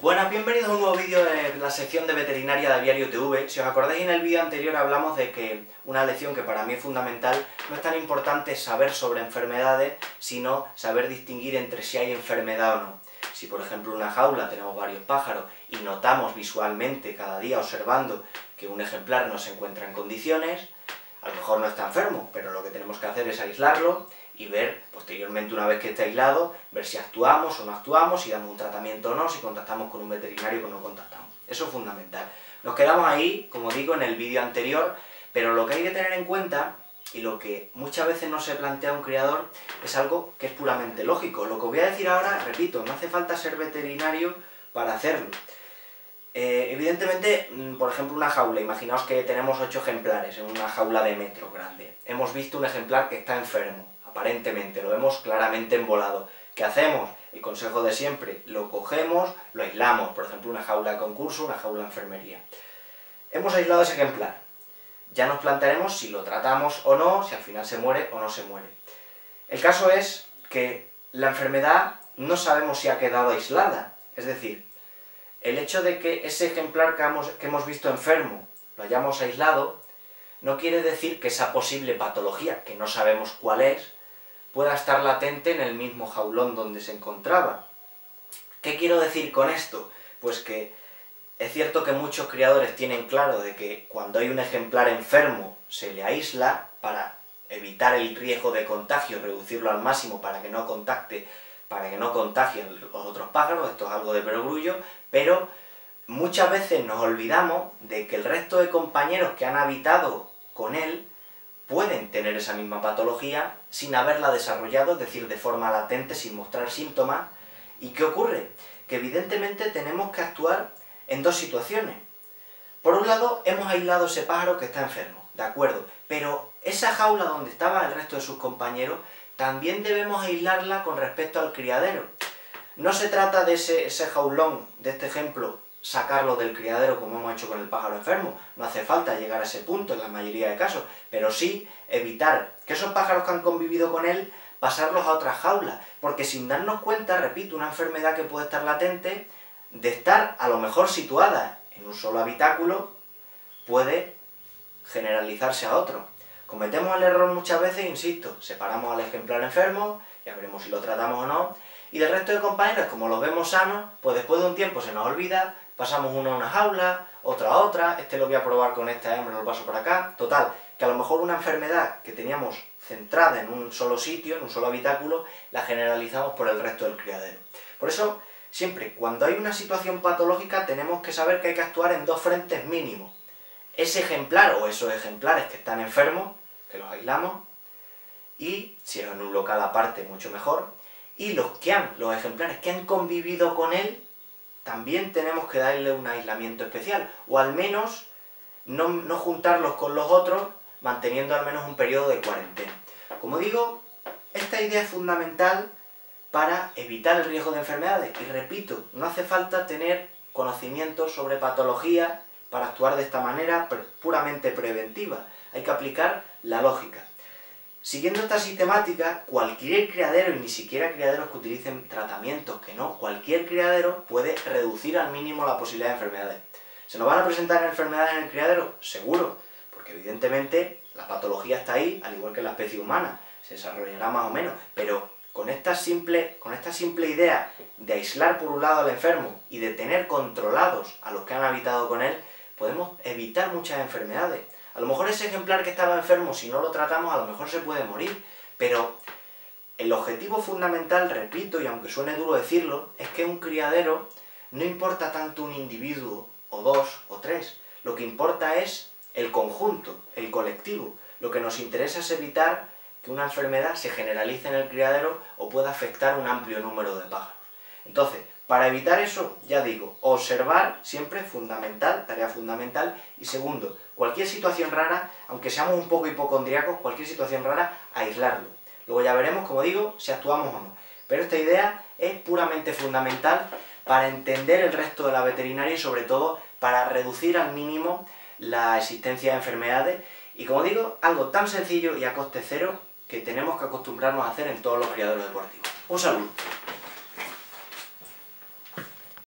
Buenas, bienvenidos a un nuevo vídeo de la sección de veterinaria de Aviario TV. Si os acordáis, en el vídeo anterior hablamos de que una lección que para mí es fundamental, no es tan importante saber sobre enfermedades, sino saber distinguir entre si hay enfermedad o no. Si por ejemplo en una jaula tenemos varios pájaros y notamos visualmente cada día observando que un ejemplar no se encuentra en condiciones, a lo mejor no está enfermo, pero lo que tenemos que hacer es aislarlo y ver, posteriormente, una vez que esté aislado, ver si actuamos o no actuamos, si damos un tratamiento o no, si contactamos con un veterinario o no contactamos. Eso es fundamental. Nos quedamos ahí, como digo, en el vídeo anterior, pero lo que hay que tener en cuenta, y lo que muchas veces no se plantea un criador, es algo que es puramente lógico. Lo que os voy a decir ahora, repito, no hace falta ser veterinario para hacerlo. Evidentemente, por ejemplo, una jaula, imaginaos que tenemos 8 ejemplares en una jaula de metro grande. Hemos visto un ejemplar que está enfermo, aparentemente, lo vemos claramente embolado. ¿Qué hacemos? El consejo de siempre, lo cogemos, lo aislamos, por ejemplo, una jaula de concurso, una jaula de enfermería. Hemos aislado ese ejemplar. Ya nos plantearemos si lo tratamos o no, si al final se muere o no se muere. El caso es que la enfermedad no sabemos si ha quedado aislada, es decir, el hecho de que ese ejemplar que hemos visto enfermo lo hayamos aislado, no quiere decir que esa posible patología, que no sabemos cuál es, pueda estar latente en el mismo jaulón donde se encontraba. ¿Qué quiero decir con esto? Pues que es cierto que muchos criadores tienen claro de que cuando hay un ejemplar enfermo se le aísla para evitar el riesgo de contagio, reducirlo al máximo para que no contagien los otros pájaros. Esto es algo de perogrullo, pero muchas veces nos olvidamos de que el resto de compañeros que han habitado con él pueden tener esa misma patología sin haberla desarrollado, es decir, de forma latente, sin mostrar síntomas. ¿Y qué ocurre? Que evidentemente tenemos que actuar en dos situaciones. Por un lado, hemos aislado ese pájaro que está enfermo, ¿de acuerdo? Pero esa jaula donde estaba el resto de sus compañeros, también debemos aislarla con respecto al criadero. No se trata de ese jaulón, de este ejemplo, sacarlo del criadero como hemos hecho con el pájaro enfermo. No hace falta llegar a ese punto en la mayoría de casos, pero sí evitar que esos pájaros que han convivido con él, pasarlos a otras jaulas, porque sin darnos cuenta, repito, una enfermedad que puede estar latente, de estar a lo mejor situada en un solo habitáculo, puede generalizarse a otro. Cometemos el error muchas veces, insisto, separamos al ejemplar enfermo, ya veremos si lo tratamos o no, y del resto de compañeros, como los vemos sanos, pues después de un tiempo se nos olvida, pasamos uno a una jaula, otro a otra, este lo voy a probar con esta hembra, lo paso por acá, total, que a lo mejor una enfermedad que teníamos centrada en un solo sitio, en un solo habitáculo, la generalizamos por el resto del criadero. Por eso, siempre, cuando hay una situación patológica, tenemos que saber que hay que actuar en dos frentes mínimos. Ese ejemplar o esos ejemplares que están enfermos, que los aislamos, y si es en un local aparte, mucho mejor, y los ejemplares que han convivido con él, también tenemos que darle un aislamiento especial, o al menos no juntarlos con los otros, manteniendo al menos un periodo de cuarentena. Como digo, esta idea es fundamental para evitar el riesgo de enfermedades, y repito, no hace falta tener conocimientos sobre patología para actuar de esta manera puramente preventiva. Hay que aplicar la lógica. Siguiendo esta sistemática, cualquier criadero, y ni siquiera criaderos que utilicen tratamientos, que no, cualquier criadero puede reducir al mínimo la posibilidad de enfermedades. ¿Se nos van a presentar enfermedades en el criadero? Seguro, porque evidentemente la patología está ahí, al igual que la especie humana, se desarrollará más o menos, pero con esta simple idea de aislar por un lado al enfermo y de tener controlados a los que han habitado con él, podemos evitar muchas enfermedades. A lo mejor ese ejemplar que estaba enfermo, si no lo tratamos, a lo mejor se puede morir, pero el objetivo fundamental, repito, y aunque suene duro decirlo, es que un criadero no importa tanto un individuo, o dos, o tres. Lo que importa es el conjunto, el colectivo. Lo que nos interesa es evitar que una enfermedad se generalice en el criadero o pueda afectar a un amplio número de pájaros. Entonces, para evitar eso, ya digo, observar siempre fundamental, tarea fundamental, y segundo, cualquier situación rara, aunque seamos un poco hipocondríacos, cualquier situación rara, aislarlo. Luego ya veremos, como digo, si actuamos o no. Pero esta idea es puramente fundamental para entender el resto de la veterinaria y sobre todo para reducir al mínimo la existencia de enfermedades y, como digo, algo tan sencillo y a coste cero que tenemos que acostumbrarnos a hacer en todos los criaderos deportivos. Un saludo.